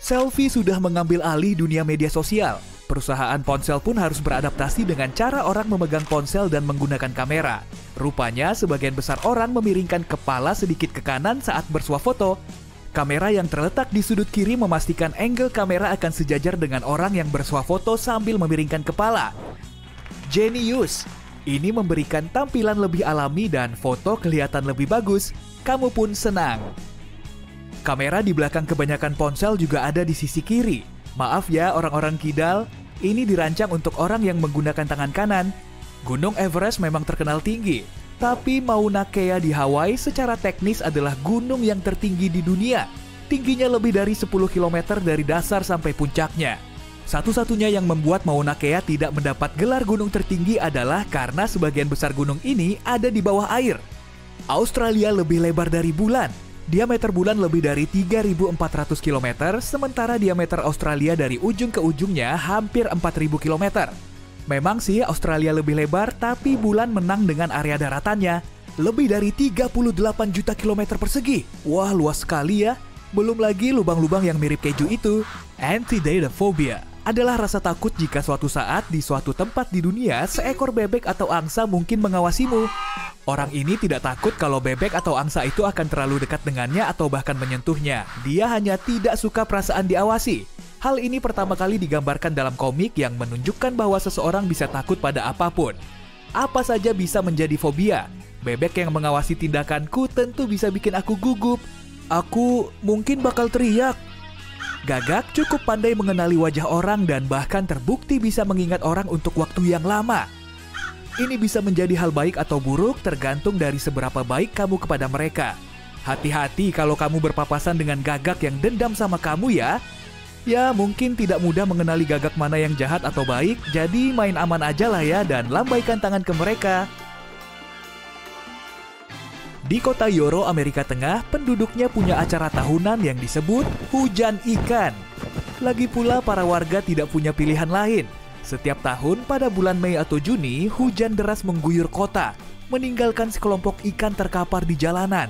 Selfie sudah mengambil alih dunia media sosial. Perusahaan ponsel pun harus beradaptasi dengan cara orang memegang ponsel dan menggunakan kamera. Rupanya, sebagian besar orang memiringkan kepala sedikit ke kanan saat bersuah foto. Kamera yang terletak di sudut kiri memastikan angle kamera akan sejajar dengan orang yang bersuah foto sambil memiringkan kepala. Jenius! Ini memberikan tampilan lebih alami dan foto kelihatan lebih bagus. Kamu pun senang. Kamera di belakang kebanyakan ponsel juga ada di sisi kiri. Maaf ya orang-orang kidal, ini dirancang untuk orang yang menggunakan tangan kanan. Gunung Everest memang terkenal tinggi, tapi Mauna Kea di Hawaii secara teknis adalah gunung yang tertinggi di dunia. Tingginya lebih dari 10 km dari dasar sampai puncaknya. Satu-satunya yang membuat Mauna Kea tidak mendapat gelar gunung tertinggi adalah karena sebagian besar gunung ini ada di bawah air. Australia lebih lebar dari bulan. Diameter bulan lebih dari 3.400 km, sementara diameter Australia dari ujung ke ujungnya hampir 4.000 km. Memang sih Australia lebih lebar, tapi bulan menang dengan area daratannya. Lebih dari 38 juta kilometer persegi. Wah, luas sekali ya. Belum lagi lubang-lubang yang mirip keju itu. Antidatephobia adalah rasa takut jika suatu saat di suatu tempat di dunia seekor bebek atau angsa mungkin mengawasimu. Orang ini tidak takut kalau bebek atau angsa itu akan terlalu dekat dengannya atau bahkan menyentuhnya. Dia hanya tidak suka perasaan diawasi. Hal ini pertama kali digambarkan dalam komik yang menunjukkan bahwa seseorang bisa takut pada apapun. Apa saja bisa menjadi fobia. Bebek yang mengawasi tindakanku tentu bisa bikin aku gugup. Aku mungkin bakal teriak. Gagak cukup pandai mengenali wajah orang dan bahkan terbukti bisa mengingat orang untuk waktu yang lama. Ini bisa menjadi hal baik atau buruk tergantung dari seberapa baik kamu kepada mereka. Hati-hati kalau kamu berpapasan dengan gagak yang dendam sama kamu ya. Ya mungkin tidak mudah mengenali gagak mana yang jahat atau baik, jadi main aman aja lah ya dan lambaikan tangan ke mereka. Di kota Yoro, Amerika Tengah, penduduknya punya acara tahunan yang disebut Hujan Ikan. Lagi pula para warga tidak punya pilihan lain. Setiap tahun pada bulan Mei atau Juni, hujan deras mengguyur kota, meninggalkan sekelompok ikan terkapar di jalanan.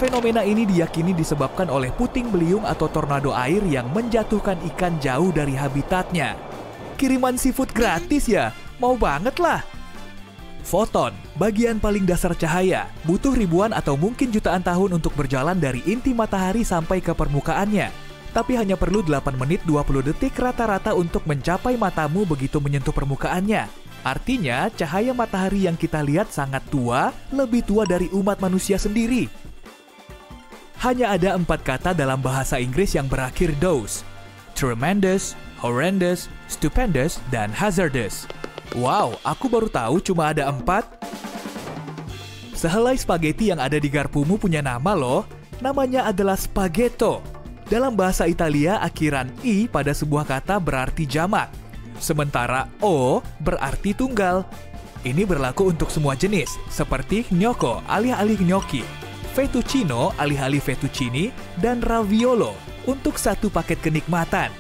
Fenomena ini diyakini disebabkan oleh puting beliung atau tornado air yang menjatuhkan ikan jauh dari habitatnya. Kiriman seafood gratis ya? Mau banget lah! Foton, bagian paling dasar cahaya, butuh ribuan atau mungkin jutaan tahun untuk berjalan dari inti matahari sampai ke permukaannya. Tapi hanya perlu 8 menit 20 detik rata-rata untuk mencapai matamu begitu menyentuh permukaannya. Artinya, cahaya matahari yang kita lihat sangat tua, lebih tua dari umat manusia sendiri. Hanya ada 4 kata dalam bahasa Inggris yang berakhir dose. Tremendous, horrendous, stupendous, dan hazardous. Wow, aku baru tahu cuma ada 4. Sehelai spaghetti yang ada di garpumu punya nama loh. Namanya adalah spaghetto. Dalam bahasa Italia, akhiran i pada sebuah kata berarti jamak. Sementara o berarti tunggal. Ini berlaku untuk semua jenis, seperti gnocco alih-alih gnocchi, fettuccino alih-alih fettuccini, dan raviolo untuk satu paket kenikmatan.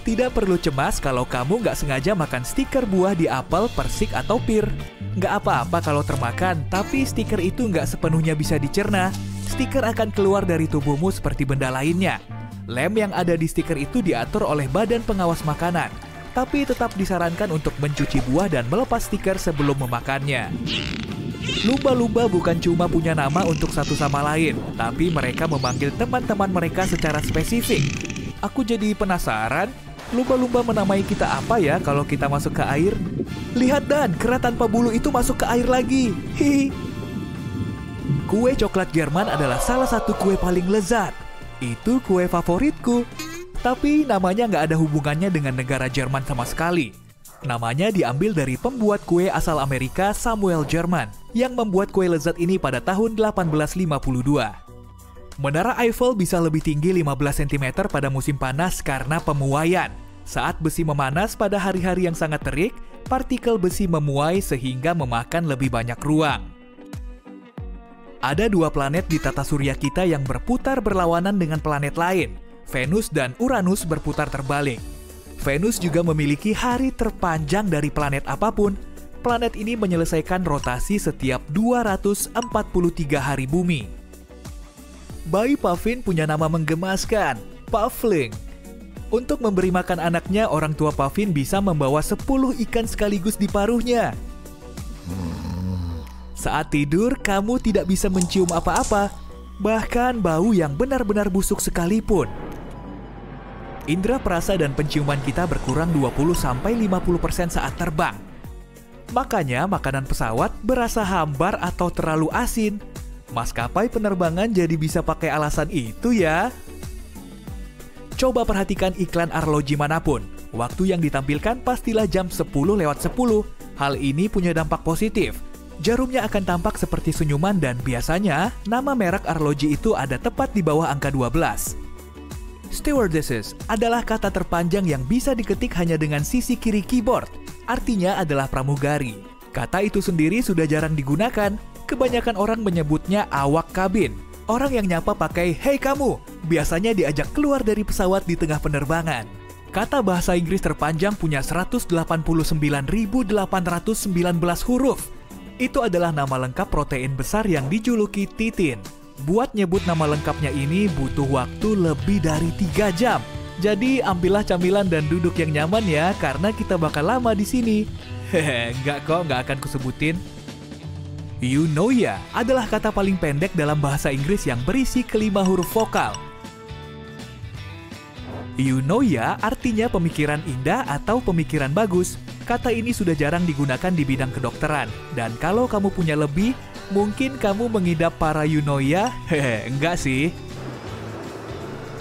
Tidak perlu cemas kalau kamu nggak sengaja makan stiker buah di apel, persik, atau pir. Nggak apa-apa kalau termakan, tapi stiker itu nggak sepenuhnya bisa dicerna. Stiker akan keluar dari tubuhmu seperti benda lainnya. Lem yang ada di stiker itu diatur oleh Badan Pengawas Makanan, tapi tetap disarankan untuk mencuci buah dan melepas stiker sebelum memakannya. Lumba-lumba bukan cuma punya nama untuk satu sama lain, tapi mereka memanggil teman-teman mereka secara spesifik. Aku jadi penasaran, lumba-lumba menamai kita apa ya kalau kita masuk ke air? Lihat Dan, kera tanpa bulu itu masuk ke air lagi. Hihi. Kue coklat Jerman adalah salah satu kue paling lezat. Itu kue favoritku. Tapi namanya nggak ada hubungannya dengan negara Jerman sama sekali. Namanya diambil dari pembuat kue asal Amerika Samuel Jerman yang membuat kue lezat ini pada tahun 1852. Menara Eiffel bisa lebih tinggi 15 cm pada musim panas karena pemuaian. Saat besi memanas pada hari-hari yang sangat terik, partikel besi memuai sehingga memakan lebih banyak ruang. Ada 2 planet di tata surya kita yang berputar berlawanan dengan planet lain. Venus dan Uranus berputar terbalik. Venus juga memiliki hari terpanjang dari planet apapun. Planet ini menyelesaikan rotasi setiap 243 hari bumi. Bayi Puffin punya nama menggemaskan. Puffling. Untuk memberi makan anaknya, orang tua Puffin bisa membawa 10 ikan sekaligus di paruhnya. Saat tidur, kamu tidak bisa mencium apa-apa, bahkan bau yang benar-benar busuk sekalipun. Indra perasa dan penciuman kita berkurang 20-50% saat terbang. Makanya makanan pesawat berasa hambar atau terlalu asin. Maskapai penerbangan jadi bisa pakai alasan itu ya. Coba perhatikan iklan arloji manapun. Waktu yang ditampilkan pastilah jam 10:10. Hal ini punya dampak positif. Jarumnya akan tampak seperti senyuman dan biasanya nama merek arloji itu ada tepat di bawah angka 12. Stewardesses adalah kata terpanjang yang bisa diketik hanya dengan sisi kiri keyboard. Artinya adalah pramugari. Kata itu sendiri sudah jarang digunakan. Kebanyakan orang menyebutnya awak kabin. Orang yang nyapa pakai "Hey kamu" biasanya diajak keluar dari pesawat di tengah penerbangan. Kata bahasa Inggris terpanjang punya 189.819 huruf. Itu adalah nama lengkap protein besar yang dijuluki titin. Buat nyebut nama lengkapnya ini butuh waktu lebih dari 3 jam. Jadi ambillah camilan dan duduk yang nyaman ya, karena kita bakal lama di sini. Hehe, nggak akan kusebutin. Eunoia adalah kata paling pendek dalam bahasa Inggris yang berisi kelima huruf vokal. Eunoia artinya pemikiran indah atau pemikiran bagus. Kata ini sudah jarang digunakan di bidang kedokteran. Dan kalau kamu punya lebih, mungkin kamu mengidap paranoia? Hehe, enggak sih.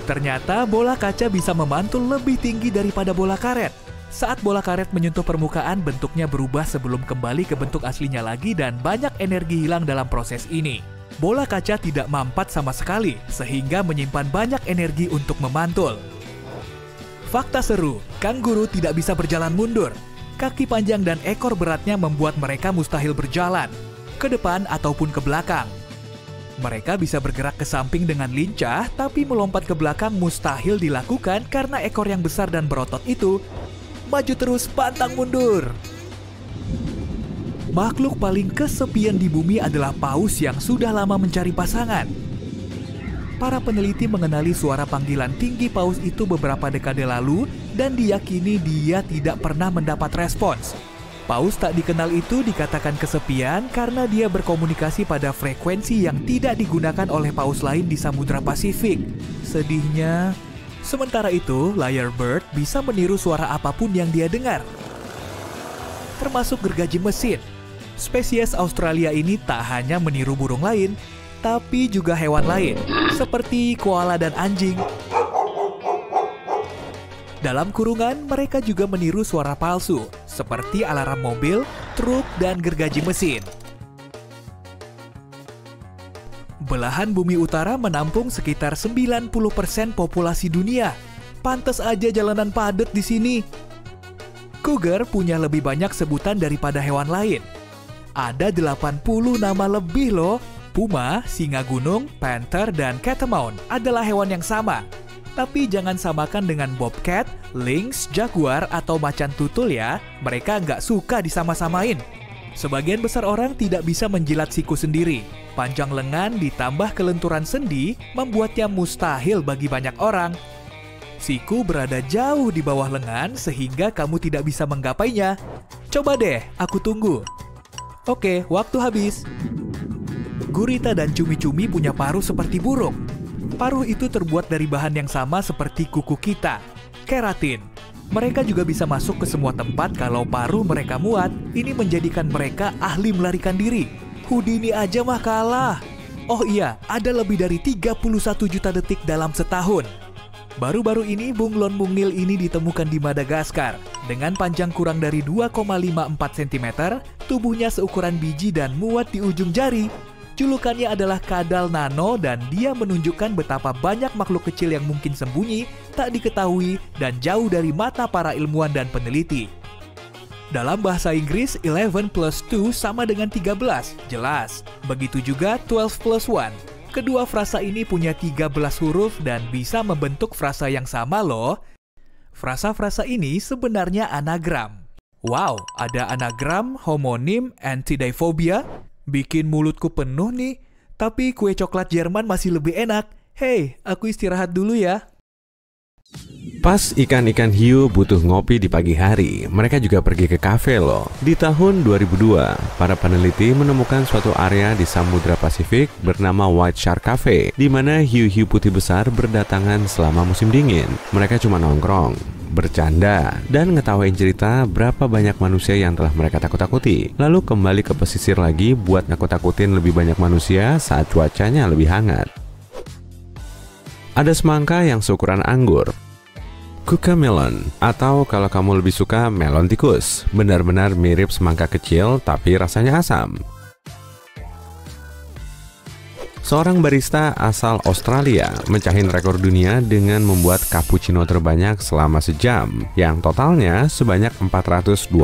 Ternyata bola kaca bisa memantul lebih tinggi daripada bola karet. Saat bola karet menyentuh permukaan, bentuknya berubah sebelum kembali ke bentuk aslinya lagi dan banyak energi hilang dalam proses ini. Bola kaca tidak mampat sama sekali, sehingga menyimpan banyak energi untuk memantul. Fakta seru, kanguru tidak bisa berjalan mundur. Kaki panjang dan ekor beratnya membuat mereka mustahil berjalan, ke depan ataupun ke belakang. Mereka bisa bergerak ke samping dengan lincah, tapi melompat ke belakang mustahil dilakukan karena ekor yang besar dan berotot itu maju terus pantang mundur. Makhluk paling kesepian di bumi adalah paus yang sudah lama mencari pasangan. Para peneliti mengenali suara panggilan tinggi paus itu beberapa dekade lalu dan diyakini dia tidak pernah mendapat respons. Paus tak dikenal itu dikatakan kesepian karena dia berkomunikasi pada frekuensi yang tidak digunakan oleh paus lain di Samudra Pasifik. Sedihnya. Sementara itu, lyrebird bisa meniru suara apapun yang dia dengar, termasuk gergaji mesin. Spesies Australia ini tak hanya meniru burung lain, tapi juga hewan lain, seperti koala dan anjing. Dalam kurungan, mereka juga meniru suara palsu, seperti alarm mobil, truk, dan gergaji mesin. Belahan bumi utara menampung sekitar 90% populasi dunia. Pantes aja jalanan padat di sini. Cougar punya lebih banyak sebutan daripada hewan lain. Ada 80 nama lebih loh. Puma, singa gunung, panther, dan catamount adalah hewan yang sama. Tapi jangan samakan dengan bobcat, lynx, jaguar, atau macan tutul ya. Mereka nggak suka disama-samain. Sebagian besar orang tidak bisa menjilat siku sendiri. Panjang lengan ditambah kelenturan sendi membuatnya mustahil bagi banyak orang. Siku berada jauh di bawah lengan sehingga kamu tidak bisa menggapainya. Coba deh, aku tunggu. Oke, waktu habis. Gurita dan cumi-cumi punya paruh seperti burung. Paruh itu terbuat dari bahan yang sama seperti kuku kita, keratin. Mereka juga bisa masuk ke semua tempat kalau paruh mereka muat. Ini menjadikan mereka ahli melarikan diri. Houdini aja mah kalah. Oh iya, ada lebih dari 31 juta detik dalam setahun. Baru-baru ini bunglon mungil ini ditemukan di Madagaskar. Dengan panjang kurang dari 2,54 cm, tubuhnya seukuran biji dan muat di ujung jari. Julukannya adalah kadal nano dan dia menunjukkan betapa banyak makhluk kecil yang mungkin sembunyi, tak diketahui, dan jauh dari mata para ilmuwan dan peneliti. Dalam bahasa Inggris, 11 plus 2 sama dengan 13, jelas. Begitu juga 12 plus 1. Kedua frasa ini punya 13 huruf dan bisa membentuk frasa yang sama loh. Frasa-frasa ini sebenarnya anagram. Wow, ada anagram, homonim, antidiphobia. Bikin mulutku penuh nih, tapi kue coklat Jerman masih lebih enak. Hei, aku istirahat dulu ya. Pas ikan-ikan hiu butuh ngopi di pagi hari, mereka juga pergi ke kafe loh. Di tahun 2002, para peneliti menemukan suatu area di Samudra Pasifik bernama White Shark Cafe, di mana hiu-hiu putih besar berdatangan selama musim dingin. Mereka cuma nongkrong, bercanda, dan ngetawain cerita berapa banyak manusia yang telah mereka takut-takuti. Lalu kembali ke pesisir lagi buat nakut-takutin lebih banyak manusia saat cuacanya lebih hangat. Ada semangka yang seukuran anggur, Kuka melon, atau kalau kamu lebih suka melon tikus, benar-benar mirip semangka kecil tapi rasanya asam. Seorang barista asal Australia mencahin rekor dunia dengan membuat cappuccino terbanyak selama sejam, yang totalnya sebanyak 420.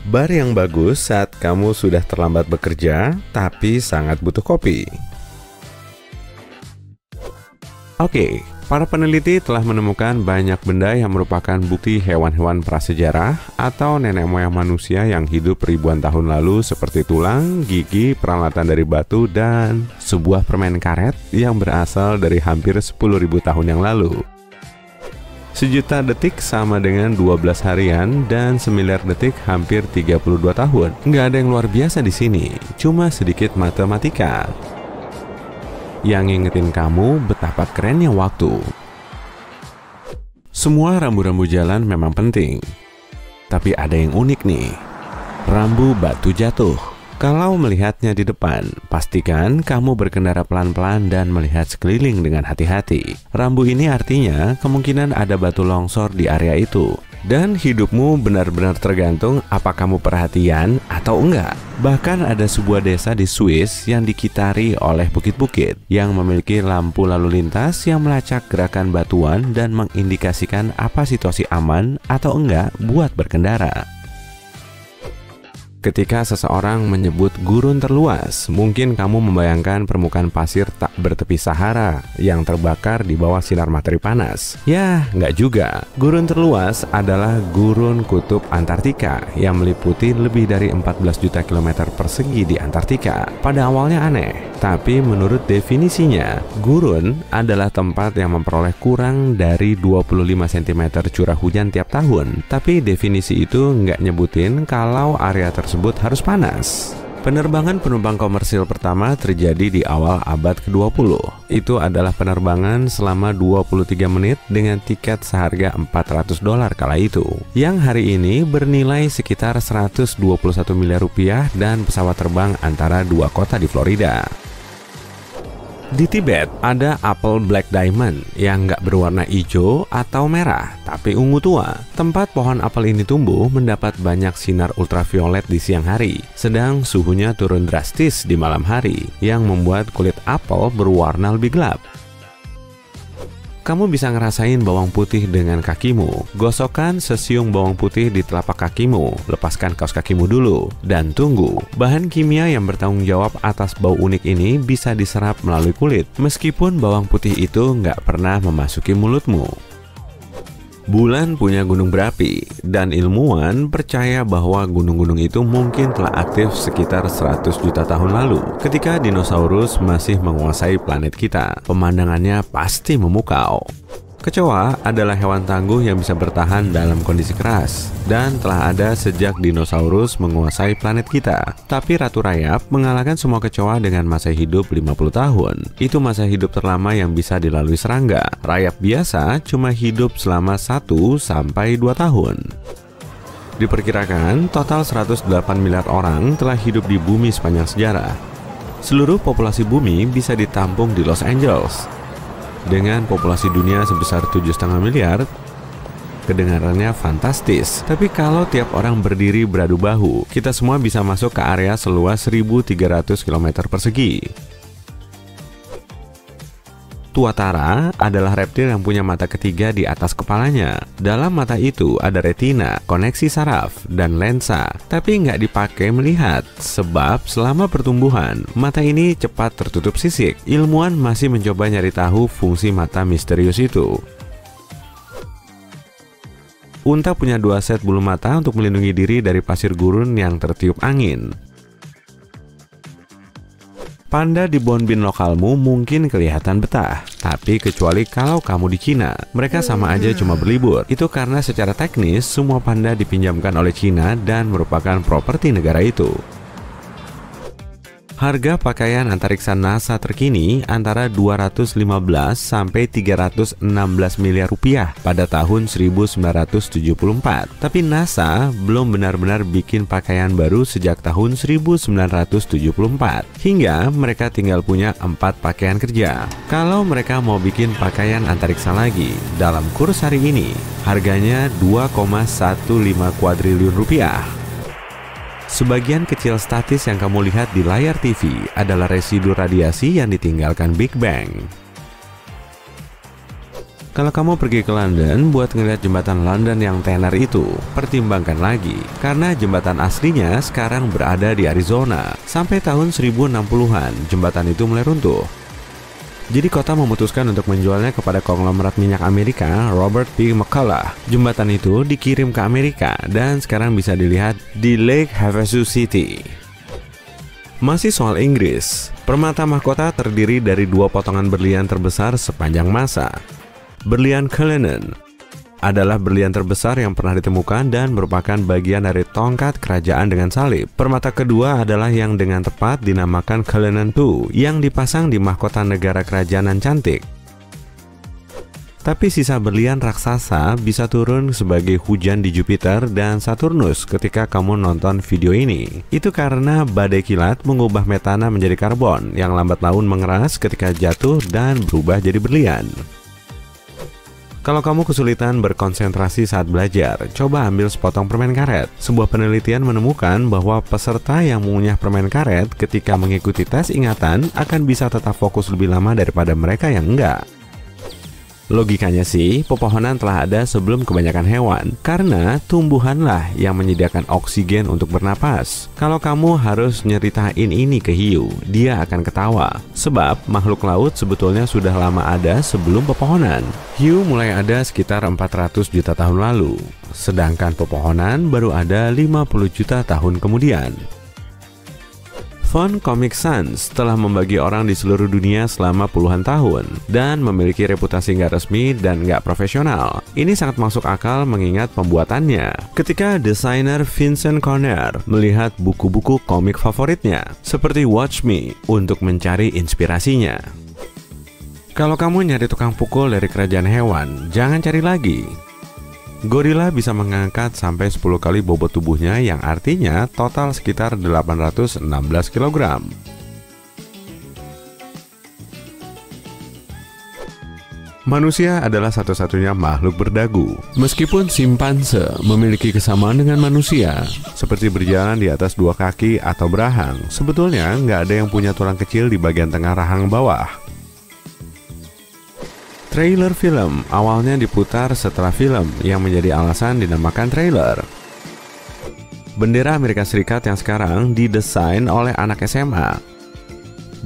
Bar yang bagus saat kamu sudah terlambat bekerja, tapi sangat butuh kopi. Oke, para peneliti telah menemukan banyak benda yang merupakan bukti hewan-hewan prasejarah atau nenek moyang manusia yang hidup ribuan tahun lalu, seperti tulang, gigi, peralatan dari batu, dan sebuah permen karet yang berasal dari hampir 10.000 tahun yang lalu. 1 juta detik sama dengan 12 harian dan 1 miliar detik hampir 32 tahun. Nggak ada yang luar biasa di sini, cuma sedikit matematika yang ngingetin kamu betapa kerennya waktu. Semua rambu-rambu jalan memang penting, tapi ada yang unik nih. Rambu batu jatuh. Kalau melihatnya di depan, pastikan kamu berkendara pelan-pelan dan melihat sekeliling dengan hati-hati. Rambu ini artinya kemungkinan ada batu longsor di area itu. Dan hidupmu benar-benar tergantung apa kamu perhatian atau enggak. Bahkan ada sebuah desa di Swiss yang dikitari oleh bukit-bukit yang memiliki lampu lalu lintas yang melacak gerakan batuan dan mengindikasikan apa situasi aman atau enggak buat berkendara. Ketika seseorang menyebut gurun terluas, mungkin kamu membayangkan permukaan pasir tak bertepi Sahara yang terbakar di bawah sinar matahari panas. Ya, nggak juga. Gurun terluas adalah gurun kutub Antartika yang meliputi lebih dari 14 juta kilometer persegi di Antartika. Pada awalnya aneh, tapi menurut definisinya, gurun adalah tempat yang memperoleh kurang dari 25 cm curah hujan tiap tahun. Tapi definisi itu nggak nyebutin kalau area tersebut harus panas. Penerbangan penumpang komersil pertama terjadi di awal abad ke-20. Itu adalah penerbangan selama 23 menit dengan tiket seharga $400 kala itu, yang hari ini bernilai sekitar 121 miliar rupiah dan pesawat terbang antara 2 kota di Florida. Di Tibet ada apel Black Diamond yang nggak berwarna hijau atau merah, tapi ungu tua. Tempat pohon apel ini tumbuh mendapat banyak sinar ultraviolet di siang hari, sedang suhunya turun drastis di malam hari, yang membuat kulit apel berwarna lebih gelap. Kamu bisa ngerasain bawang putih dengan kakimu. Gosokkan sesiung bawang putih di telapak kakimu. Lepaskan kaos kakimu dulu dan tunggu. Bahan kimia yang bertanggung jawab atas bau unik ini bisa diserap melalui kulit, meskipun bawang putih itu nggak pernah memasuki mulutmu. Bulan punya gunung berapi, dan ilmuwan percaya bahwa gunung-gunung itu mungkin telah aktif sekitar 100 juta tahun lalu. Ketika dinosaurus masih menguasai planet kita, pemandangannya pasti memukau. Kecoa adalah hewan tangguh yang bisa bertahan dalam kondisi keras dan telah ada sejak dinosaurus menguasai planet kita. Tapi ratu rayap mengalahkan semua kecoa dengan masa hidup 50 tahun. Itu masa hidup terlama yang bisa dilalui serangga. Rayap biasa cuma hidup selama 1 sampai 2 tahun. Diperkirakan total 108 miliar orang telah hidup di bumi sepanjang sejarah. Seluruh populasi bumi bisa ditampung di Los Angeles. Dengan populasi dunia sebesar 7,5 miliar, kedengarannya fantastis. Tapi kalau tiap orang berdiri beradu bahu, kita semua bisa masuk ke area seluas 1.300 km persegi. Tuatara adalah reptil yang punya mata ketiga di atas kepalanya. Dalam mata itu ada retina, koneksi saraf, dan lensa, tapi nggak dipakai melihat, sebab selama pertumbuhan, mata ini cepat tertutup sisik. Ilmuwan masih mencoba nyari tahu fungsi mata misterius itu. Unta punya 2 set bulu mata untuk melindungi diri dari pasir gurun yang tertiup angin. Panda di Bonbin lokalmu mungkin kelihatan betah, tapi kecuali kalau kamu di Cina, mereka sama aja cuma berlibur. Itu karena secara teknis semua panda dipinjamkan oleh Cina dan merupakan properti negara itu. Harga pakaian antariksa NASA terkini antara 215 sampai 316 miliar rupiah pada tahun 1974. Tapi NASA belum benar-benar bikin pakaian baru sejak tahun 1974. Hingga mereka tinggal punya 4 pakaian kerja. Kalau mereka mau bikin pakaian antariksa lagi, dalam kurs hari ini, harganya 2,15 kuadriliun rupiah. Sebagian kecil statis yang kamu lihat di layar TV adalah residu radiasi yang ditinggalkan Big Bang. Kalau kamu pergi ke London buat ngeliat jembatan London yang tenar itu, pertimbangkan lagi, karena jembatan aslinya sekarang berada di Arizona. Sampai tahun 1060-an, jembatan itu mulai runtuh. Jadi kota memutuskan untuk menjualnya kepada konglomerat minyak Amerika, Robert P. McCullough. Jembatan itu dikirim ke Amerika dan sekarang bisa dilihat di Lake Havasu City. Masih soal Inggris, permata mahkota terdiri dari 2 potongan berlian terbesar sepanjang masa. Berlian Cullinan adalah berlian terbesar yang pernah ditemukan dan merupakan bagian dari tongkat kerajaan dengan salib. Permata kedua adalah yang dengan tepat dinamakan Cullinan II yang dipasang di mahkota negara kerajaan cantik. Tapi sisa berlian raksasa bisa turun sebagai hujan di Jupiter dan Saturnus ketika kamu nonton video ini. Itu karena badai kilat mengubah metana menjadi karbon yang lambat laun mengeras ketika jatuh dan berubah jadi berlian. Kalau kamu kesulitan berkonsentrasi saat belajar, coba ambil sepotong permen karet. Sebuah penelitian menemukan bahwa peserta yang mengunyah permen karet ketika mengikuti tes ingatan akan bisa tetap fokus lebih lama daripada mereka yang enggak. Logikanya sih, pepohonan telah ada sebelum kebanyakan hewan, karena tumbuhanlah yang menyediakan oksigen untuk bernapas. Kalau kamu harus nyeritain ini ke hiu, dia akan ketawa. Sebab makhluk laut sebetulnya sudah lama ada sebelum pepohonan. Hiu mulai ada sekitar 400 juta tahun lalu, sedangkan pepohonan baru ada 50 juta tahun kemudian. Font Comic Sans telah membagi orang di seluruh dunia selama puluhan tahun dan memiliki reputasi nggak resmi dan nggak profesional. Ini sangat masuk akal mengingat pembuatannya. Ketika desainer Vincent Conner melihat buku-buku komik favoritnya, seperti Watch Me, untuk mencari inspirasinya. Kalau kamu nyari tukang pukul dari kerajaan hewan, jangan cari lagi. Gorila bisa mengangkat sampai 10 kali bobot tubuhnya yang artinya total sekitar 816 kg. Manusia adalah satu-satunya makhluk berdagu. Meskipun simpanse memiliki kesamaan dengan manusia, seperti berjalan di atas 2 kaki atau berahang, sebetulnya nggak ada yang punya tulang kecil di bagian tengah rahang bawah. Trailer film awalnya diputar setelah film yang menjadi alasan dinamakan trailer. Bendera Amerika Serikat yang sekarang didesain oleh anak SMA.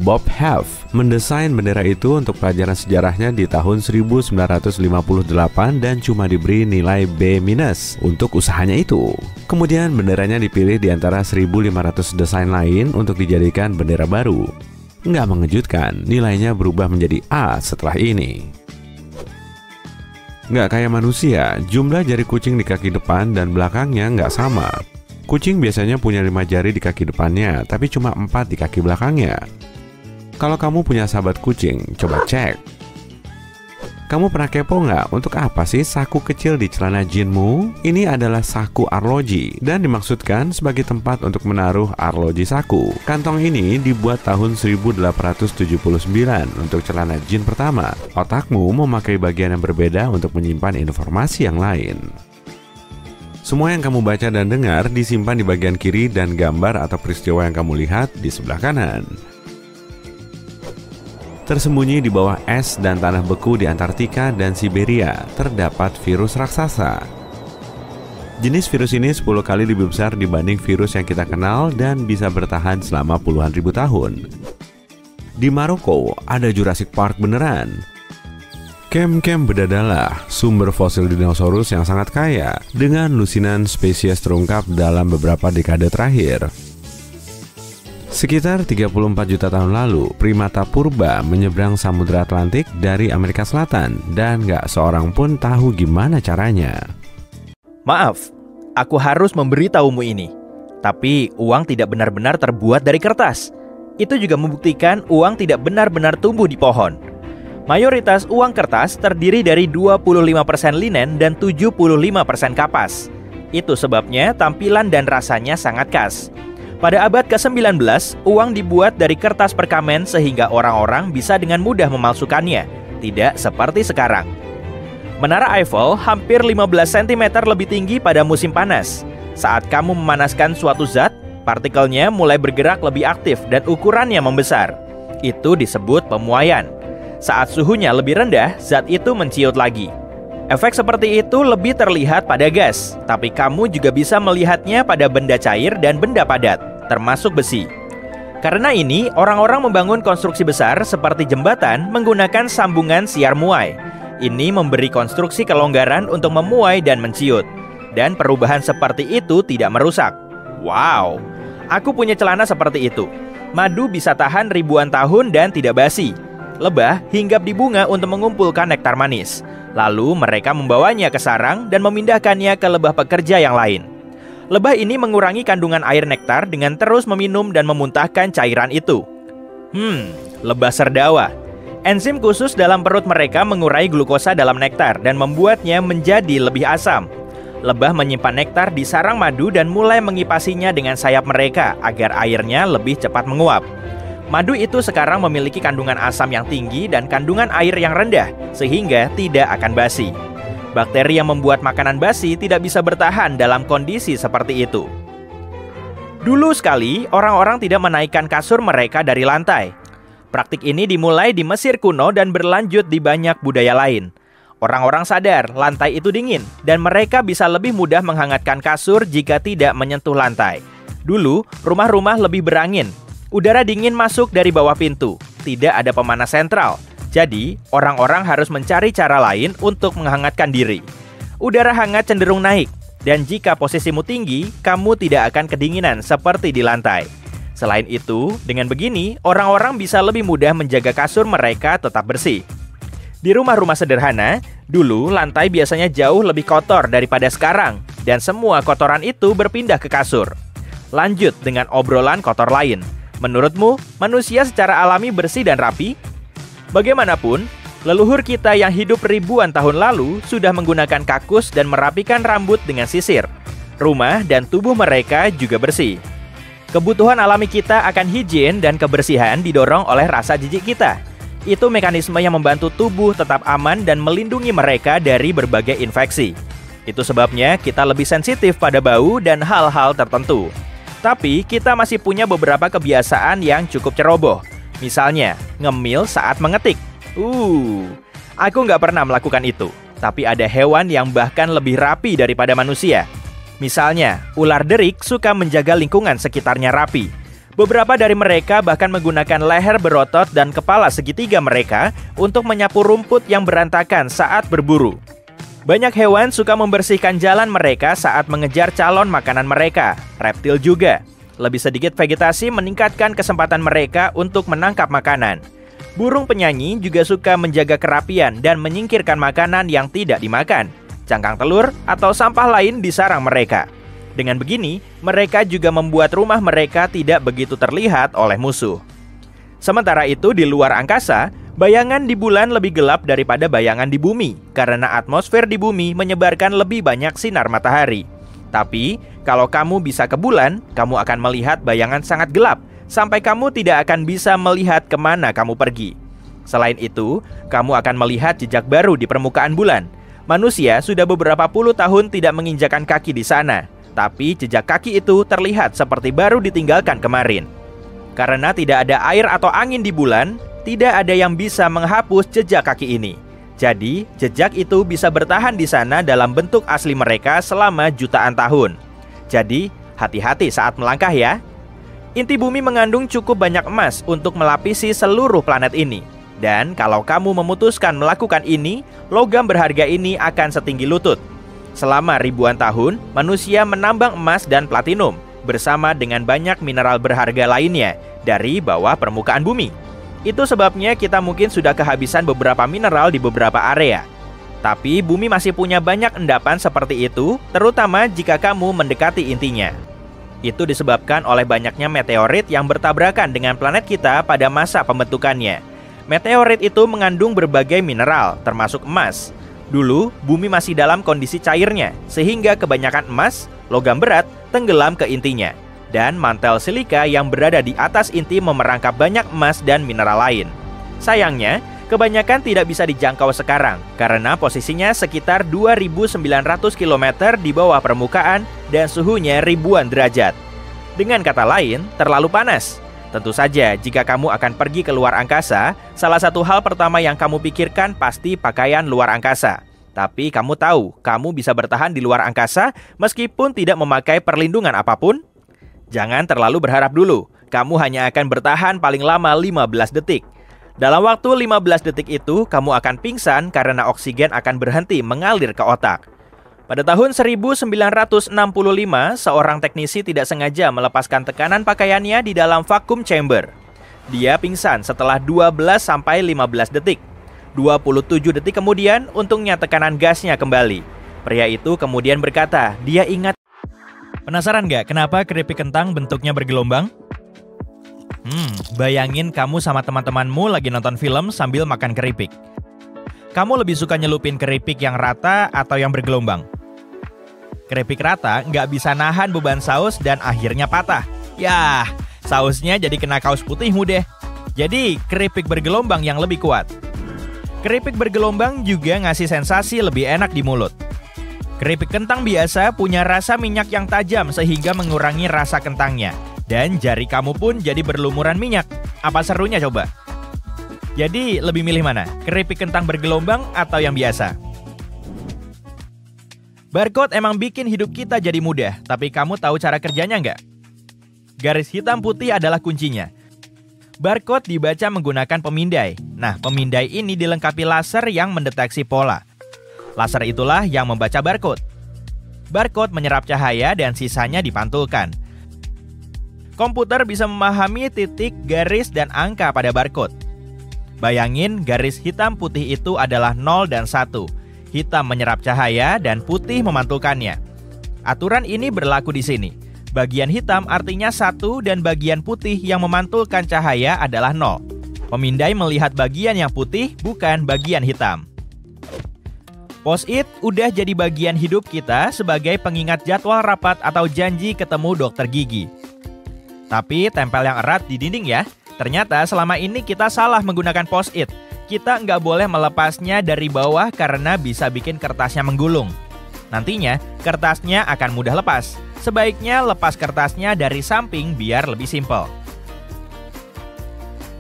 Bob Hope mendesain bendera itu untuk pelajaran sejarahnya di tahun 1958 dan cuma diberi nilai B- untuk usahanya itu. Kemudian benderanya dipilih di antara 1.500 desain lain untuk dijadikan bendera baru. Nggak mengejutkan, nilainya berubah menjadi A setelah ini. Nggak kayak manusia, jumlah jari kucing di kaki depan dan belakangnya nggak sama. Kucing biasanya punya 5 jari di kaki depannya, tapi cuma 4 di kaki belakangnya. Kalau kamu punya sahabat kucing, coba cek. Kamu pernah kepo nggak? Untuk apa sih saku kecil di celana jeansmu? Ini adalah saku arloji dan dimaksudkan sebagai tempat untuk menaruh arloji saku. Kantong ini dibuat tahun 1879 untuk celana jeans pertama. Otakmu memakai bagian yang berbeda untuk menyimpan informasi yang lain. Semua yang kamu baca dan dengar disimpan di bagian kiri dan gambar atau peristiwa yang kamu lihat di sebelah kanan. Tersembunyi di bawah es dan tanah beku di Antartika dan Siberia terdapat virus raksasa. Jenis virus ini 10 kali lebih besar dibanding virus yang kita kenal dan bisa bertahan selama puluhan ribu tahun. Di Maroko ada Jurassic Park beneran. Kem-kem bedadalah, sumber fosil dinosaurus yang sangat kaya dengan lusinan spesies terungkap dalam beberapa dekade terakhir. Sekitar 34 juta tahun lalu, primata purba menyeberang Samudra Atlantik dari Amerika Selatan dan nggak seorang pun tahu gimana caranya. Maaf, aku harus memberitahumu ini. Tapi uang tidak benar-benar terbuat dari kertas. Itu juga membuktikan uang tidak benar-benar tumbuh di pohon. Mayoritas uang kertas terdiri dari 25% linen dan 75% kapas. Itu sebabnya tampilan dan rasanya sangat khas. Pada abad ke-19, uang dibuat dari kertas perkamen sehingga orang-orang bisa dengan mudah memalsukannya, tidak seperti sekarang. Menara Eiffel hampir 15 cm lebih tinggi pada musim panas. Saat kamu memanaskan suatu zat, partikelnya mulai bergerak lebih aktif dan ukurannya membesar. Itu disebut pemuaian. Saat suhunya lebih rendah, zat itu menciut lagi. Efek seperti itu lebih terlihat pada gas, tapi kamu juga bisa melihatnya pada benda cair dan benda padat, termasuk besi. Karena ini, orang-orang membangun konstruksi besar seperti jembatan menggunakan sambungan siar muai. Ini memberi konstruksi kelonggaran untuk memuai dan menciut. Dan perubahan seperti itu tidak merusak. Wow, aku punya celana seperti itu. Madu bisa tahan ribuan tahun dan tidak basi. Lebah hinggap di bunga untuk mengumpulkan nektar manis. Lalu mereka membawanya ke sarang dan memindahkannya ke lebah pekerja yang lain. Lebah ini mengurangi kandungan air nektar dengan terus meminum dan memuntahkan cairan itu. Lebah serdawa. Enzim khusus dalam perut mereka mengurai glukosa dalam nektar dan membuatnya menjadi lebih asam. Lebah menyimpan nektar di sarang madu dan mulai mengipasinya dengan sayap mereka agar airnya lebih cepat menguap. Madu itu sekarang memiliki kandungan asam yang tinggi dan kandungan air yang rendah, sehingga tidak akan basi. Bakteri yang membuat makanan basi tidak bisa bertahan dalam kondisi seperti itu. Dulu sekali, orang-orang tidak menaikkan kasur mereka dari lantai. Praktik ini dimulai di Mesir kuno dan berlanjut di banyak budaya lain. Orang-orang sadar lantai itu dingin, dan mereka bisa lebih mudah menghangatkan kasur jika tidak menyentuh lantai. Dulu, rumah-rumah lebih berangin. Udara dingin masuk dari bawah pintu, tidak ada pemanas sentral. Jadi, orang-orang harus mencari cara lain untuk menghangatkan diri. Udara hangat cenderung naik, dan jika posisimu tinggi, kamu tidak akan kedinginan seperti di lantai. Selain itu, dengan begini, orang-orang bisa lebih mudah menjaga kasur mereka tetap bersih. Di rumah-rumah sederhana, dulu lantai biasanya jauh lebih kotor daripada sekarang, dan semua kotoran itu berpindah ke kasur. Lanjut dengan obrolan kotor lain. Menurutmu, manusia secara alami bersih dan rapi? Bagaimanapun, leluhur kita yang hidup ribuan tahun lalu sudah menggunakan kakus dan merapikan rambut dengan sisir. Rumah dan tubuh mereka juga bersih. Kebutuhan alami kita akan higien dan kebersihan didorong oleh rasa jijik kita. Itu mekanisme yang membantu tubuh tetap aman dan melindungi mereka dari berbagai infeksi. Itu sebabnya kita lebih sensitif pada bau dan hal-hal tertentu. Tapi kita masih punya beberapa kebiasaan yang cukup ceroboh. Misalnya, ngemil saat mengetik. Aku nggak pernah melakukan itu. Tapi ada hewan yang bahkan lebih rapi daripada manusia. Misalnya, ular derik suka menjaga lingkungan sekitarnya rapi. Beberapa dari mereka bahkan menggunakan leher berotot dan kepala segitiga mereka untuk menyapu rumput yang berantakan saat berburu. Banyak hewan suka membersihkan jalan mereka saat mengejar calon makanan mereka. Reptil juga. Lebih sedikit vegetasi meningkatkan kesempatan mereka untuk menangkap makanan. Burung penyanyi juga suka menjaga kerapian dan menyingkirkan makanan yang tidak dimakan. Cangkang telur atau sampah lain di sarang mereka. Dengan begini, mereka juga membuat rumah mereka tidak begitu terlihat oleh musuh. Sementara itu di luar angkasa, bayangan di bulan lebih gelap daripada bayangan di bumi karena atmosfer di bumi menyebarkan lebih banyak sinar matahari. Tapi, kalau kamu bisa ke bulan, kamu akan melihat bayangan sangat gelap sampai kamu tidak akan bisa melihat kemana kamu pergi. Selain itu, kamu akan melihat jejak baru di permukaan bulan. Manusia sudah beberapa puluh tahun tidak menginjakan kaki di sana, tapi jejak kaki itu terlihat seperti baru ditinggalkan kemarin. Karena tidak ada air atau angin di bulan, tidak ada yang bisa menghapus jejak kaki ini. Jadi, jejak itu bisa bertahan di sana dalam bentuk asli mereka selama jutaan tahun. Jadi, hati-hati saat melangkah ya. Inti bumi mengandung cukup banyak emas untuk melapisi seluruh planet ini. Dan kalau kamu memutuskan melakukan ini, logam berharga ini akan setinggi lutut. Selama ribuan tahun, manusia menambang emas dan platinum. bersama dengan banyak mineral berharga lainnya dari bawah permukaan bumi. Itu sebabnya kita mungkin sudah kehabisan beberapa mineral di beberapa area. Tapi bumi masih punya banyak endapan seperti itu, terutama jika kamu mendekati intinya. Itu disebabkan oleh banyaknya meteorit yang bertabrakan dengan planet kita pada masa pembentukannya. Meteorit itu mengandung berbagai mineral, termasuk emas. Dulu, bumi masih dalam kondisi cairnya, sehingga kebanyakan emas, logam berat, tenggelam ke intinya. Dan mantel silika yang berada di atas inti memerangkap banyak emas dan mineral lain. Sayangnya, kebanyakan tidak bisa dijangkau sekarang, karena posisinya sekitar 2.900 km di bawah permukaan dan suhunya ribuan derajat. Dengan kata lain, terlalu panas. Tentu saja, jika kamu akan pergi ke luar angkasa, salah satu hal pertama yang kamu pikirkan pasti pakaian luar angkasa. Tapi kamu tahu, kamu bisa bertahan di luar angkasa meskipun tidak memakai perlindungan apapun? Jangan terlalu berharap dulu, kamu hanya akan bertahan paling lama 15 detik. Dalam waktu 15 detik itu, kamu akan pingsan karena oksigen akan berhenti mengalir ke otak. Pada tahun 1965, seorang teknisi tidak sengaja melepaskan tekanan pakaiannya di dalam vacuum chamber. Dia pingsan setelah 12-15 detik. 27 detik kemudian, untungnya tekanan gasnya kembali. Pria itu kemudian berkata, dia ingat. Penasaran nggak kenapa keripik kentang bentuknya bergelombang? Bayangin kamu sama teman-temanmu lagi nonton film sambil makan keripik. Kamu lebih suka nyelupin keripik yang rata atau yang bergelombang? Keripik rata nggak bisa nahan beban saus dan akhirnya patah. Yah, sausnya jadi kena kaos putihmu deh. Jadi, keripik bergelombang yang lebih kuat. Keripik bergelombang juga ngasih sensasi lebih enak di mulut. Keripik kentang biasa punya rasa minyak yang tajam sehingga mengurangi rasa kentangnya. Dan jari kamu pun jadi berlumuran minyak. Apa serunya coba? Jadi, lebih milih mana? Keripik kentang bergelombang atau yang biasa? Barcode emang bikin hidup kita jadi mudah, tapi kamu tahu cara kerjanya nggak? Garis hitam putih adalah kuncinya. Barcode dibaca menggunakan pemindai. Nah, pemindai ini dilengkapi laser yang mendeteksi pola. Laser itulah yang membaca barcode. Barcode menyerap cahaya dan sisanya dipantulkan. Komputer bisa memahami titik, garis, dan angka pada barcode. Bayangin garis hitam putih itu adalah 0 dan 1. Hitam menyerap cahaya dan putih memantulkannya. Aturan ini berlaku di sini. Bagian hitam artinya 1 dan bagian putih yang memantulkan cahaya adalah 0. Pemindai melihat bagian yang putih, bukan bagian hitam. Post-it udah jadi bagian hidup kita sebagai pengingat jadwal rapat atau janji ketemu dokter gigi. Tapi tempel yang erat di dinding ya. Ternyata selama ini kita salah menggunakan post-it. Kita nggak boleh melepasnya dari bawah karena bisa bikin kertasnya menggulung. Nantinya, kertasnya akan mudah lepas. Sebaiknya lepas kertasnya dari samping biar lebih simpel.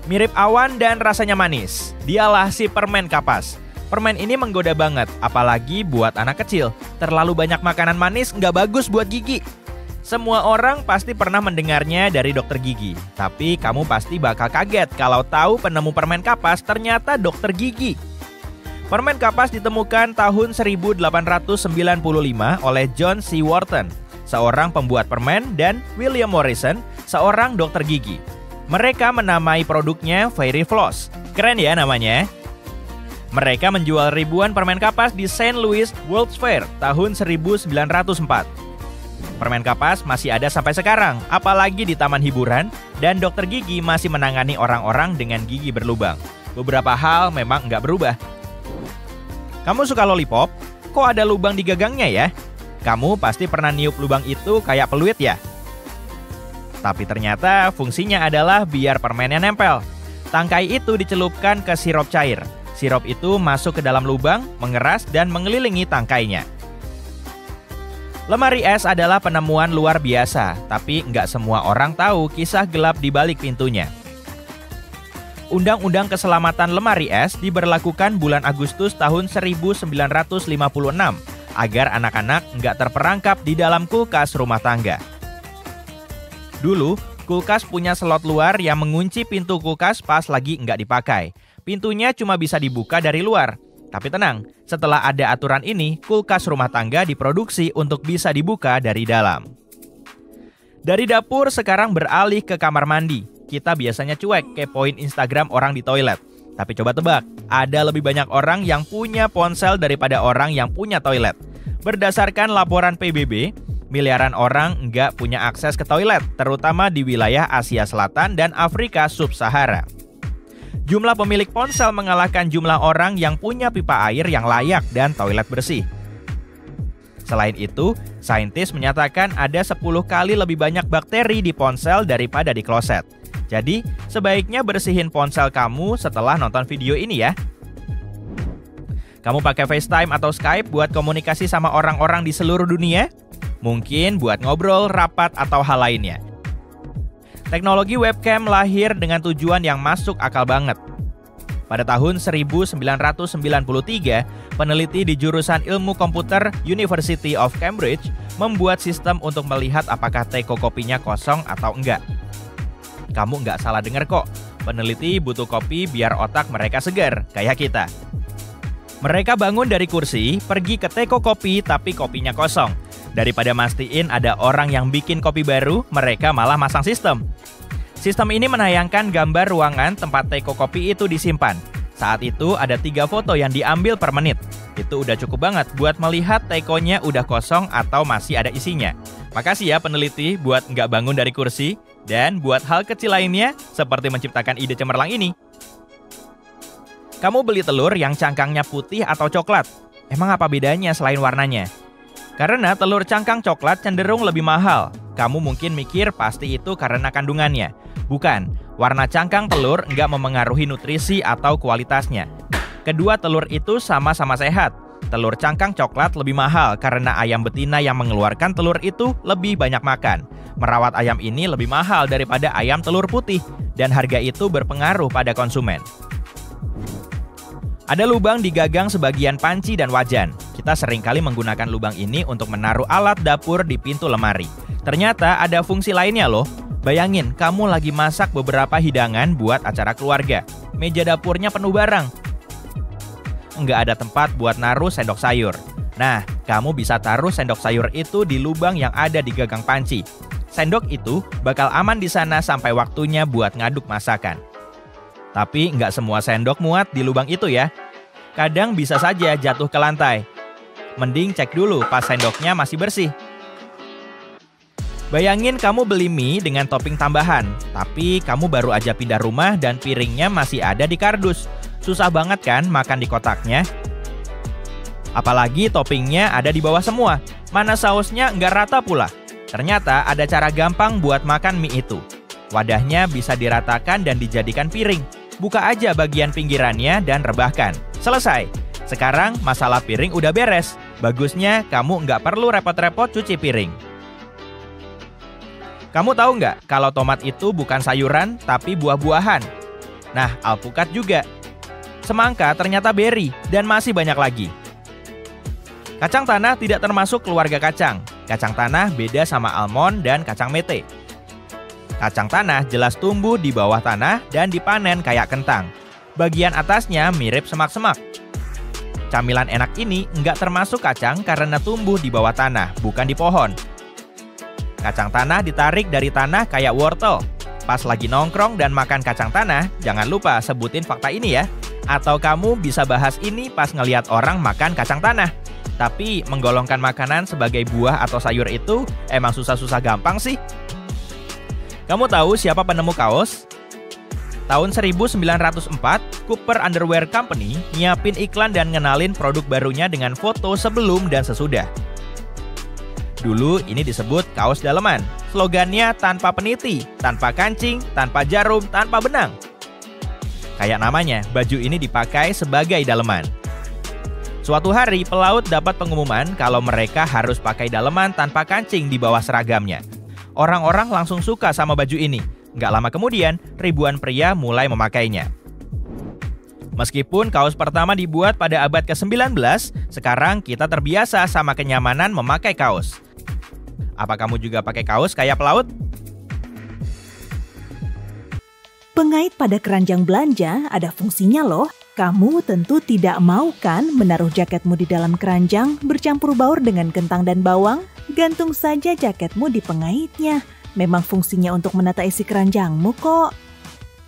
Mirip awan dan rasanya manis. Dialah si permen kapas. Permen ini menggoda banget, apalagi buat anak kecil. Terlalu banyak makanan manis nggak bagus buat gigi. Semua orang pasti pernah mendengarnya dari dokter gigi. Tapi kamu pasti bakal kaget kalau tahu penemu permen kapas ternyata dokter gigi. Permen kapas ditemukan tahun 1895 oleh John C. Wharton, seorang pembuat permen, dan William Morrison, seorang dokter gigi. Mereka menamai produknya Fairy Floss. Keren ya namanya? Mereka menjual ribuan permen kapas di St. Louis World's Fair tahun 1904. Permen kapas masih ada sampai sekarang, apalagi di taman hiburan, dan dokter gigi masih menangani orang-orang dengan gigi berlubang. Beberapa hal memang nggak berubah. Kamu suka lollipop? Kok ada lubang di gagangnya ya? Kamu pasti pernah niup lubang itu kayak peluit ya? Tapi ternyata fungsinya adalah biar permennya nempel. Tangkai itu dicelupkan ke sirup cair. Sirup itu masuk ke dalam lubang, mengeras, dan mengelilingi tangkainya. Lemari es adalah penemuan luar biasa, tapi nggak semua orang tahu kisah gelap di balik pintunya. Undang-undang Keselamatan Lemari Es diberlakukan bulan Agustus tahun 1956 agar anak-anak nggak terperangkap di dalam kulkas rumah tangga. Dulu, kulkas punya slot luar yang mengunci pintu kulkas pas lagi nggak dipakai. Pintunya cuma bisa dibuka dari luar. Tapi tenang, setelah ada aturan ini, kulkas rumah tangga diproduksi untuk bisa dibuka dari dalam. Dari dapur sekarang beralih ke kamar mandi. Kita biasanya cuek kepoin Instagram orang di toilet. Tapi coba tebak, ada lebih banyak orang yang punya ponsel daripada orang yang punya toilet. Berdasarkan laporan PBB, miliaran orang nggak punya akses ke toilet, terutama di wilayah Asia Selatan dan Afrika Sub-Sahara. Jumlah pemilik ponsel mengalahkan jumlah orang yang punya pipa air yang layak dan toilet bersih. Selain itu, saintis menyatakan ada 10 kali lebih banyak bakteri di ponsel daripada di kloset. Jadi, sebaiknya bersihin ponsel kamu setelah nonton video ini ya. Kamu pakai FaceTime atau Skype buat komunikasi sama orang-orang di seluruh dunia? Mungkin buat ngobrol, rapat, atau hal lainnya. Teknologi webcam lahir dengan tujuan yang masuk akal banget. Pada tahun 1993, peneliti di jurusan ilmu komputer University of Cambridge membuat sistem untuk melihat apakah teko kopinya kosong atau enggak. Kamu nggak salah dengar kok, peneliti butuh kopi biar otak mereka segar, kayak kita. Mereka bangun dari kursi, pergi ke teko kopi tapi kopinya kosong. Daripada mastiin ada orang yang bikin kopi baru, mereka malah masang sistem. Sistem ini menayangkan gambar ruangan tempat teko kopi itu disimpan. Saat itu ada 3 foto yang diambil per menit. Itu udah cukup banget buat melihat tekonya udah kosong atau masih ada isinya. Makasih ya peneliti buat nggak bangun dari kursi, dan buat hal kecil lainnya seperti menciptakan ide cemerlang ini. Kamu beli telur yang cangkangnya putih atau coklat. Emang apa bedanya selain warnanya? Karena telur cangkang coklat cenderung lebih mahal. Kamu mungkin mikir pasti itu karena kandungannya. Bukan, warna cangkang telur nggak memengaruhi nutrisi atau kualitasnya. Kedua telur itu sama-sama sehat. Telur cangkang coklat lebih mahal karena ayam betina yang mengeluarkan telur itu lebih banyak makan. Merawat ayam ini lebih mahal daripada ayam telur putih, dan harga itu berpengaruh pada konsumen. Ada lubang di gagang sebagian panci dan wajan. Kita seringkali menggunakan lubang ini untuk menaruh alat dapur di pintu lemari. Ternyata ada fungsi lainnya loh. Bayangin, kamu lagi masak beberapa hidangan buat acara keluarga. Meja dapurnya penuh barang. Nggak ada tempat buat naruh sendok sayur. Nah, kamu bisa taruh sendok sayur itu di lubang yang ada di gagang panci. Sendok itu bakal aman di sana sampai waktunya buat ngaduk masakan. Tapi nggak semua sendok muat di lubang itu ya. Kadang bisa saja jatuh ke lantai. Mending cek dulu pas sendoknya masih bersih. Bayangin kamu beli mie dengan topping tambahan, tapi kamu baru aja pindah rumah dan piringnya masih ada di kardus. Susah banget kan makan di kotaknya? Apalagi toppingnya ada di bawah semua. Mana sausnya nggak rata pula. Ternyata ada cara gampang buat makan mie itu. Wadahnya bisa diratakan dan dijadikan piring. Buka aja bagian pinggirannya dan rebahkan. Selesai. Sekarang masalah piring udah beres. Bagusnya kamu nggak perlu repot-repot cuci piring. Kamu tahu nggak kalau tomat itu bukan sayuran tapi buah-buahan? Nah, alpukat juga. Semangka ternyata beri dan masih banyak lagi. Kacang tanah tidak termasuk keluarga kacang. Kacang tanah beda sama almond dan kacang mete. Kacang tanah jelas tumbuh di bawah tanah dan dipanen kayak kentang. Bagian atasnya mirip semak-semak. Camilan enak ini nggak termasuk kacang karena tumbuh di bawah tanah, bukan di pohon. Kacang tanah ditarik dari tanah kayak wortel. Pas lagi nongkrong dan makan kacang tanah, jangan lupa sebutin fakta ini ya. Atau kamu bisa bahas ini pas ngelihat orang makan kacang tanah. Tapi menggolongkan makanan sebagai buah atau sayur itu emang susah-susah gampang sih. Kamu tahu siapa penemu kaos? Tahun 1904, Cooper Underwear Company nyiapin iklan dan ngenalin produk barunya dengan foto sebelum dan sesudah. Dulu ini disebut kaos daleman. Slogannya tanpa peniti, tanpa kancing, tanpa jarum, tanpa benang. Kayak namanya, baju ini dipakai sebagai daleman. Suatu hari, pelaut dapat pengumuman kalau mereka harus pakai daleman tanpa kancing di bawah seragamnya. Orang-orang langsung suka sama baju ini. Nggak lama kemudian, ribuan pria mulai memakainya. Meskipun kaos pertama dibuat pada abad ke-19, sekarang kita terbiasa sama kenyamanan memakai kaos. Apa kamu juga pakai kaos kayak pelaut? Pengait pada keranjang belanja ada fungsinya loh. Kamu tentu tidak mau kan menaruh jaketmu di dalam keranjang bercampur baur dengan kentang dan bawang? Gantung saja jaketmu di pengaitnya. memang fungsinya untuk menata isi keranjangmu kok.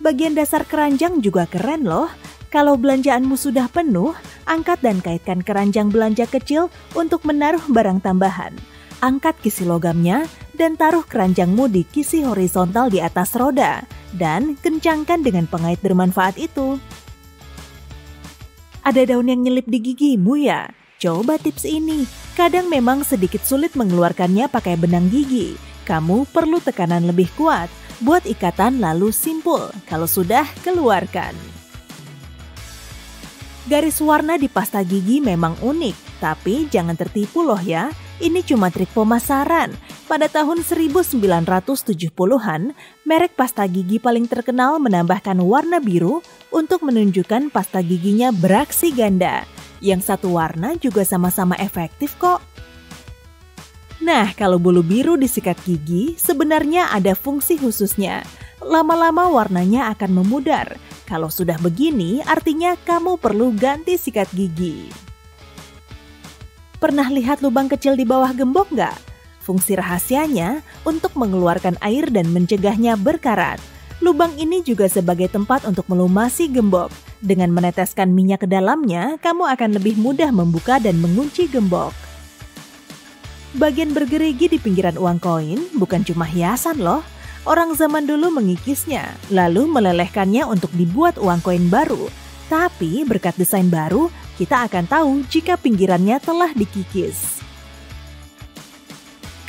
Bagian dasar keranjang juga keren loh. Kalau belanjaanmu sudah penuh, angkat dan kaitkan keranjang belanja kecil untuk menaruh barang tambahan. Angkat kisi logamnya dan taruh keranjangmu di kisi horizontal di atas roda. Dan kencangkan dengan pengait bermanfaat itu. Ada daun yang nyelip di gigimu ya? Coba tips ini. Kadang memang sedikit sulit mengeluarkannya pakai benang gigi. Kamu perlu tekanan lebih kuat. Buat ikatan lalu simpul. Kalau sudah, keluarkan. Garis warna di pasta gigi memang unik. Tapi jangan tertipu loh ya. Ini cuma trik pemasaran. Pada tahun 1970-an, merek pasta gigi paling terkenal menambahkan warna biru untuk menunjukkan pasta giginya beraksi ganda. Yang satu warna juga sama-sama efektif kok. Nah, kalau bulu biru disikat gigi, sebenarnya ada fungsi khususnya. Lama-lama warnanya akan memudar. Kalau sudah begini, artinya kamu perlu ganti sikat gigi. Pernah lihat lubang kecil di bawah gembok nggak? Fungsi rahasianya untuk mengeluarkan air dan mencegahnya berkarat. Lubang ini juga sebagai tempat untuk melumasi gembok. Dengan meneteskan minyak ke dalamnya, kamu akan lebih mudah membuka dan mengunci gembok. Bagian bergerigi di pinggiran uang koin bukan cuma hiasan loh. Orang zaman dulu mengikisnya, lalu melelehkannya untuk dibuat uang koin baru. Tapi berkat desain baru, kita akan tahu jika pinggirannya telah dikikis.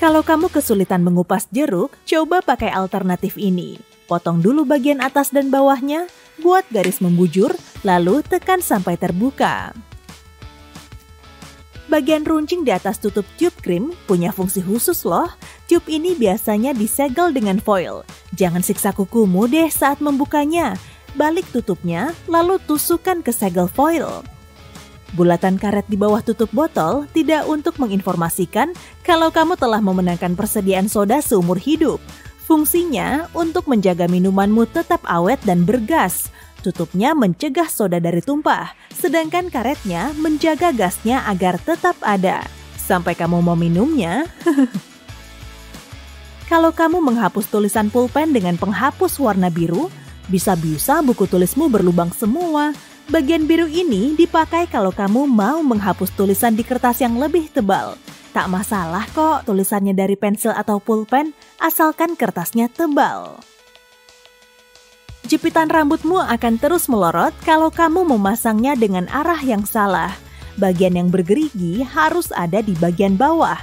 Kalau kamu kesulitan mengupas jeruk, coba pakai alternatif ini. Potong dulu bagian atas dan bawahnya, buat garis membujur, lalu tekan sampai terbuka. Bagian runcing di atas tutup tube krim punya fungsi khusus loh. Tube ini biasanya disegel dengan foil. Jangan siksa kukumu deh saat membukanya. Balik tutupnya, lalu tusukkan ke segel foil. Bulatan karet di bawah tutup botol tidak untuk menginformasikan kalau kamu telah memenangkan persediaan soda seumur hidup. Fungsinya untuk menjaga minumanmu tetap awet dan bergas. Tutupnya mencegah soda dari tumpah, sedangkan karetnya menjaga gasnya agar tetap ada. Sampai kamu mau minumnya. Kalau kamu menghapus tulisan pulpen dengan penghapus warna biru, bisa-bisa buku tulismu berlubang semua. Bagian biru ini dipakai kalau kamu mau menghapus tulisan di kertas yang lebih tebal. Tak masalah kok tulisannya dari pensil atau pulpen, asalkan kertasnya tebal. Jepitan rambutmu akan terus melorot kalau kamu memasangnya dengan arah yang salah. Bagian yang bergerigi harus ada di bagian bawah,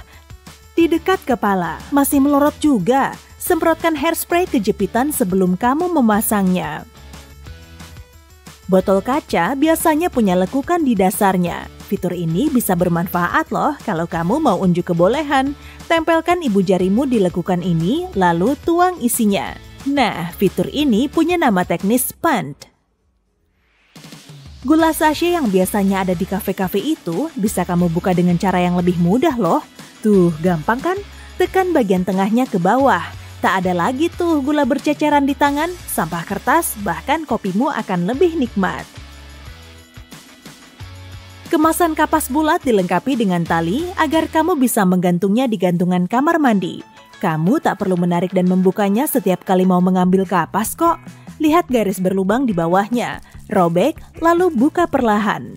di dekat kepala. Masih melorot juga, semprotkan hairspray ke jepitan sebelum kamu memasangnya. Botol kaca biasanya punya lekukan di dasarnya. Fitur ini bisa bermanfaat loh kalau kamu mau unjuk kebolehan. Tempelkan ibu jarimu di lekukan ini, lalu tuang isinya. Nah, fitur ini punya nama teknis PANT. Gula sachet yang biasanya ada di kafe-kafe itu bisa kamu buka dengan cara yang lebih mudah loh. Tuh, gampang kan? Tekan bagian tengahnya ke bawah. Tak ada lagi tuh gula berceceran di tangan, sampah kertas, bahkan kopimu akan lebih nikmat. Kemasan kapas bulat dilengkapi dengan tali agar kamu bisa menggantungnya di gantungan kamar mandi. Kamu tak perlu menarik dan membukanya setiap kali mau mengambil kapas kok. Lihat garis berlubang di bawahnya, robek lalu buka perlahan.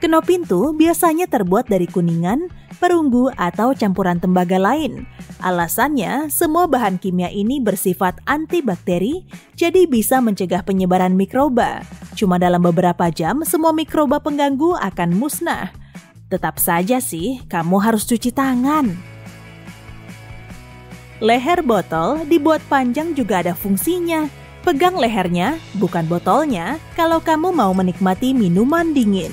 Kenop pintu biasanya terbuat dari kuningan, perunggu atau campuran tembaga lain. Alasannya, semua bahan kimia ini bersifat antibakteri, jadi bisa mencegah penyebaran mikroba. Cuma dalam beberapa jam, semua mikroba pengganggu akan musnah. Tetap saja sih, kamu harus cuci tangan. Leher botol dibuat panjang juga ada fungsinya. Pegang lehernya, bukan botolnya, kalau kamu mau menikmati minuman dingin.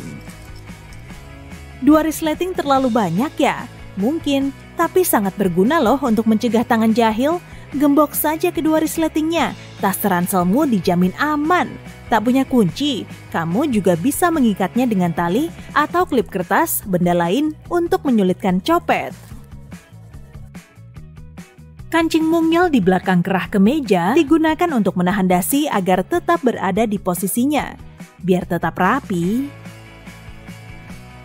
2 resleting terlalu banyak ya? Mungkin, tapi sangat berguna loh untuk mencegah tangan jahil. Gembok saja kedua resletingnya, tas ranselmu dijamin aman. Tak punya kunci, kamu juga bisa mengikatnya dengan tali atau klip kertas, benda lain untuk menyulitkan copet. Kancing mungil di belakang kerah kemeja digunakan untuk menahan dasi agar tetap berada di posisinya, biar tetap rapi.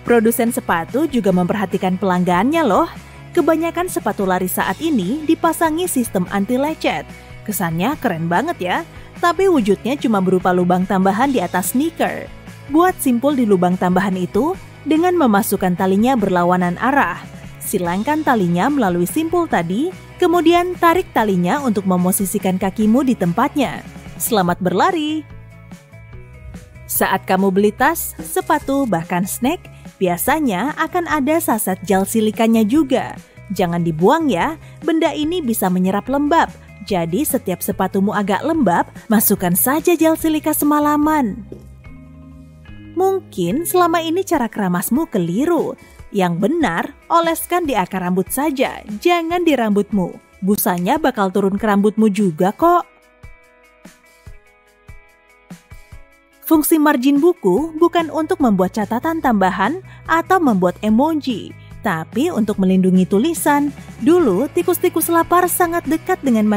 Produsen sepatu juga memperhatikan pelanggannya loh. Kebanyakan sepatu lari saat ini dipasangi sistem anti-lecet. Kesannya keren banget ya, tapi wujudnya cuma berupa lubang tambahan di atas sneaker. Buat simpul di lubang tambahan itu dengan memasukkan talinya berlawanan arah. Silangkan talinya melalui simpul tadi, kemudian tarik talinya untuk memosisikan kakimu di tempatnya. Selamat berlari! Saat kamu beli tas, sepatu, bahkan snack, biasanya akan ada saset gel silikanya juga. Jangan dibuang ya, benda ini bisa menyerap lembab. Jadi setiap sepatumu agak lembab, masukkan saja gel silika semalaman. Mungkin selama ini cara keramasmu keliru. Yang benar, oleskan di akar rambut saja, jangan di rambutmu. Busanya bakal turun ke rambutmu juga kok. Fungsi margin buku bukan untuk membuat catatan tambahan atau membuat emoji, tapi untuk melindungi tulisan. Dulu, tikus-tikus lapar sangat dekat dengan manusia.